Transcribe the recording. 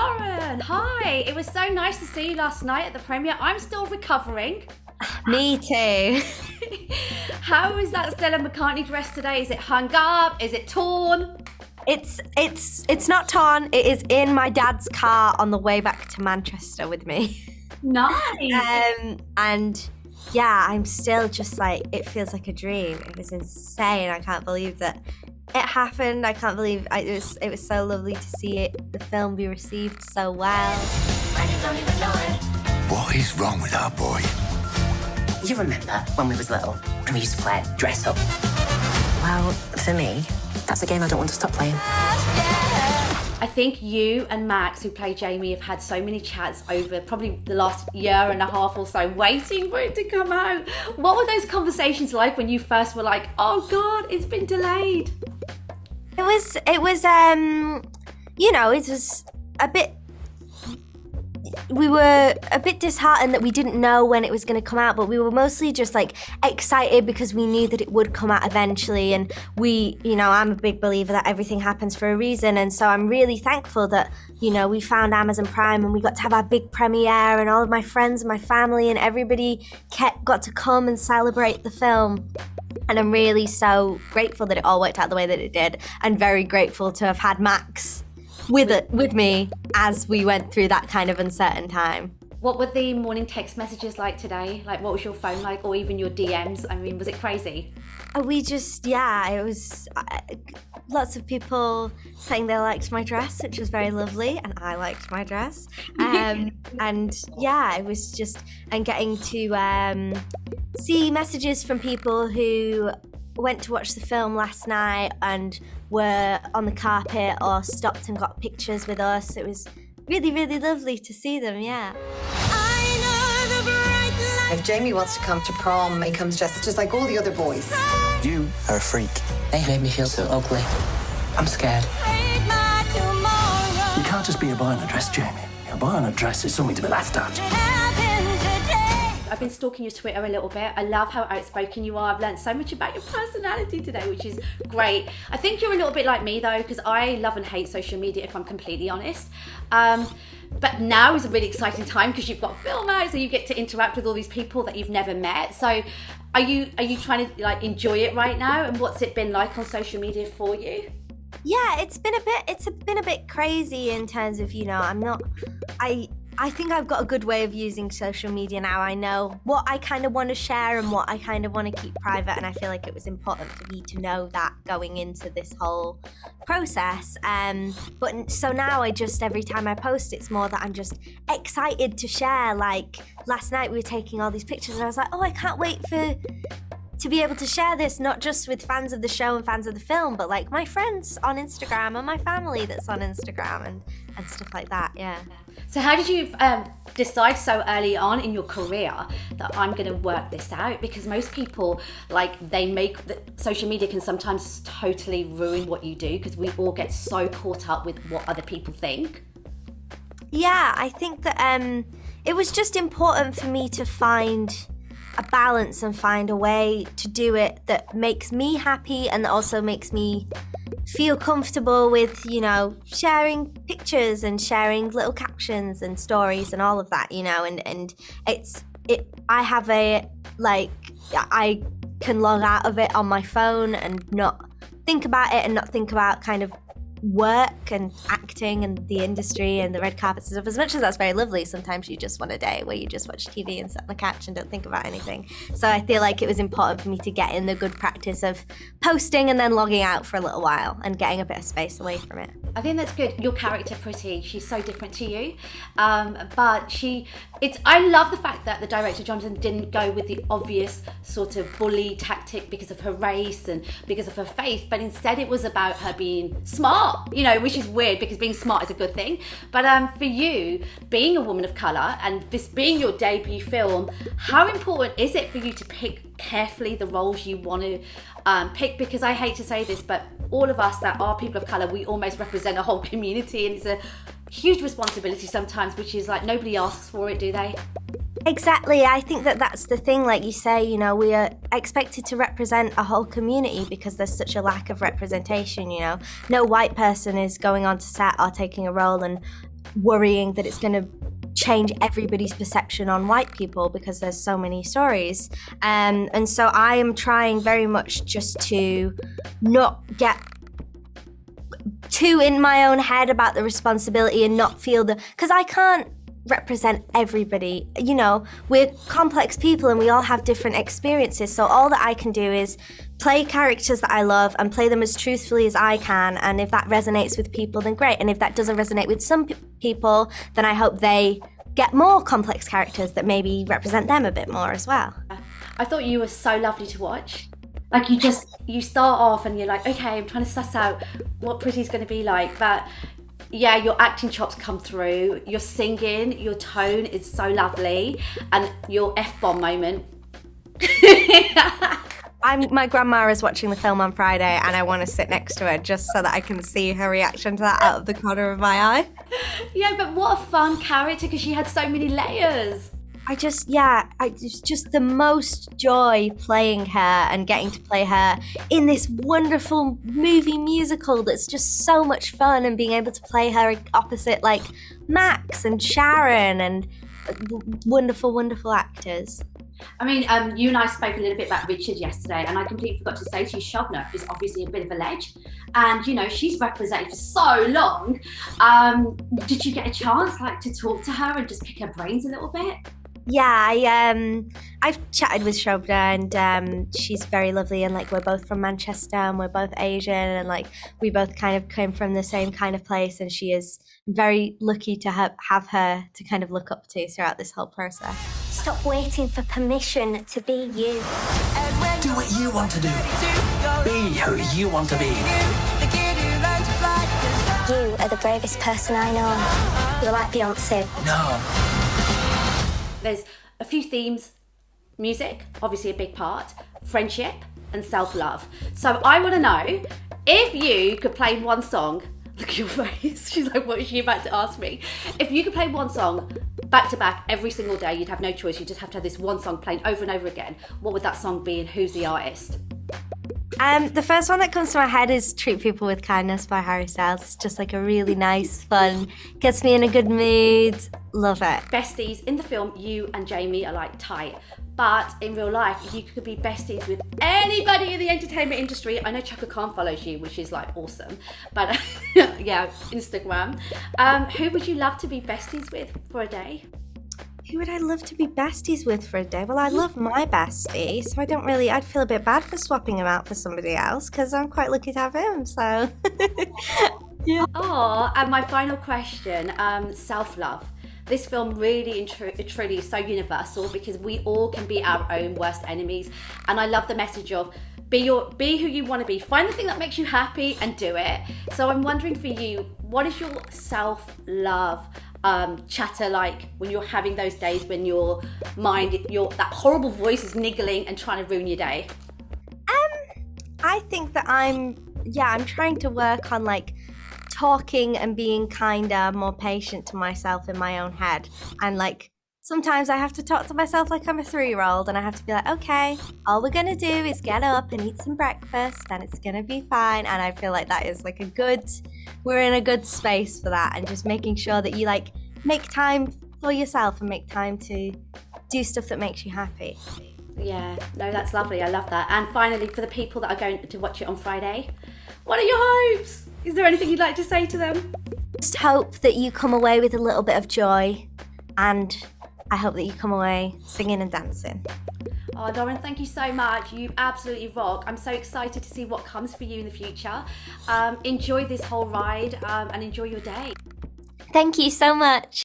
Lauren, hi. It was so nice to see you last night at the premiere. I'm still recovering. Me too. How is that Stella McCartney dress today? Is it hung up? Is it torn? It's not torn. It is in my dad's car on the way back to Manchester with me. Nice. And yeah, I'm still just like, it feels like a dream. It was insane. I can't believe that it happened. I can't believe it was so lovely to see the film be received so well. What is wrong with our boy? You remember when we was little and we used to play dress up? Well, for me, that's a game I don't want to stop playing. I think you and Max, who play Jamie, have had so many chats over probably the last year and a half or so, waiting for it to come out. What were those conversations like when you first were like, oh God, it's been delayed? It was a bit, we were a bit disheartened that we didn't know when it was going to come out, but we were mostly just like excited because we knew that it would come out eventually. And I'm a big believer that everything happens for a reason. And so I'm really thankful that, we found Amazon Prime and we got to have our big premiere, and all of my friends and my family and everybody got to come and celebrate the film. And I'm really so grateful that it all worked out the way that it did, and very grateful to have had Max with me as we went through that kind of uncertain time. What were the morning text messages like today? Like, what was your phone like, or even your DMs? I mean, was it crazy? It was lots of people saying they liked my dress, which was very lovely, and I liked my dress. It was just, and getting to see messages from people who went to watch the film last night and were on the carpet or stopped and got pictures with us. It was really, really lovely to see them, yeah. If Jamie wants to come to prom, he comes dressed just like all the other boys. You are a freak. They made me feel so ugly. I'm scared. You can't just be a boy in a dress, Jamie. A boy in a dress is something to be laughed at. I've been stalking your Twitter a little bit. I love how outspoken you are. I've learned so much about your personality today, which is great. I think you're a little bit like me though, because I love and hate social media, if I'm completely honest. But now is a really exciting time because you've got film out, so you get to interact with all these people that you've never met. So are you trying to like enjoy it right now? And what's it been like on social media for you? Yeah, it's been a bit crazy in terms of, I think I've got a good way of using social media now. I know what I kind of want to share and what I kind of want to keep private, and I feel like it was important for me to know that going into this whole process. But so now every time I post, it's more that I'm just excited to share. Like last night we were taking all these pictures and I was like, oh, I can't wait to be able to share this, not just with fans of the show and fans of the film, but like my friends on Instagram and my family that's on Instagram and stuff like that, yeah. So how did you decide so early on in your career that I'm going to work this out? Because most people, social media can sometimes totally ruin what you do because we all get so caught up with what other people think. Yeah, I think that it was just important for me to find a balance and find a way to do it that makes me happy and that also makes me feel comfortable with, sharing pictures and sharing little captions and stories and all of that, and I can log out of it on my phone and not think about it and not think about kind of work and acting and the industry and the red carpets and stuff. As much as that's very lovely, sometimes you just want a day where you just watch TV and sit on the couch and don't think about anything. So I feel like it was important for me to get in the good practice of posting and then logging out for a little while and getting a bit of space away from it. I think that's good. Your character, Pritti, she's so different to you, but I love the fact that the director Jonathan didn't go with the obvious sort of bully tactic because of her race and because of her faith, but instead it was about her being smart, which is weird because being smart is a good thing. But for you, being a woman of colour and this being your debut film, how important is it for you to pick carefully the roles you want to pick? Because I hate to say this, but all of us that are people of colour, we almost represent a whole community, and it's a huge responsibility sometimes, which is like nobody asks for it, do they? Exactly. I think that's the thing, like you say, we are expected to represent a whole community because there's such a lack of representation, No white person is going on to set or taking a role and worrying that it's going to change everybody's perception on white people because there's so many stories. And so I am trying very much just to not get too in my own head about the responsibility and not feel because I can't represent everybody. You know, we're complex people and we all have different experiences. So all that I can do is play characters that I love and play them as truthfully as I can. And if that resonates with people, then great. And if that doesn't resonate with some people, then I hope they get more complex characters that maybe represent them a bit more as well. I thought you were so lovely to watch. Like you start off and you're like, okay, I'm trying to suss out what Pritti's going to be like, but yeah, your acting chops come through, your singing, your tone is so lovely, and your F-bomb moment. My grandma is watching the film on Friday and I want to sit next to her just so that I can see her reaction to that out of the corner of my eye. Yeah, but what a fun character because she had so many layers. It's just the most joy playing her and getting to play her in this wonderful movie musical that's just so much fun, and being able to play her opposite like Max and Sharon and wonderful, wonderful actors. I mean, you and I spoke a little bit about Richard yesterday, and I completely forgot to say to you, Shobna is obviously a bit of a ledge, and you know she's represented for so long. Did you get a chance, like, to talk to her and just pick her brains a little bit? Yeah, I've chatted with Shobna and she's very lovely, and like we're both from Manchester and we're both Asian, and like we both kind of came from the same kind of place, and she is very lucky to have her to kind of look up to throughout this whole process. Stop waiting for permission to be you. Do what you want to do. Be who you want to be. You are the bravest person I know. You're like Beyonce. No. There's a few themes: music, obviously a big part, friendship, and self-love. So I want to know if you could play one song. Look at your face. She's like, what is she about to ask me? If you could play one song back to back every single day, you'd have no choice. You just have to have this one song playing over and over again. What would that song be, and who's the artist? The first one that comes to my head is Treat People with Kindness by Harry Styles. It's just like a really nice, fun, gets me in a good mood. Love it. Besties, in the film, you and Jamie are like tight. But in real life, you could be besties with anybody in the entertainment industry. I know Chaka Khan follows you, which is like awesome. But yeah, Instagram. Who would you love to be besties with for a day? Who would I love to be besties with for a day? Well, I love my bestie, so I'd feel a bit bad for swapping him out for somebody else because I'm quite lucky to have him, so. Yeah. Oh, and my final question, self-love. This film really and truly is so universal because we all can be our own worst enemies. And I love the message of be who you want to be. Find the thing that makes you happy and do it. So I'm wondering for you, what is your self-love chatter like when you're having those days when your mind, that horrible voice is niggling and trying to ruin your day? I think that I'm trying to work on like talking and being kinder, more patient to myself in my own head. And like sometimes I have to talk to myself like I'm a 3-year-old, and I have to be like, okay, all we're gonna do is get up and eat some breakfast and it's gonna be fine. And I feel like that is like we're in a good space for that, and just making sure that you like make time for yourself and make time to do stuff that makes you happy. Yeah, no, that's lovely. I love that. And finally, for the people that are going to watch it on Friday, what are your hopes? Is there anything you'd like to say to them? Just hope that you come away with a little bit of joy, and I hope that you come away singing and dancing. Oh, Lauren, thank you so much. You absolutely rock. I'm so excited to see what comes for you in the future. Enjoy this whole ride and enjoy your day. Thank you so much.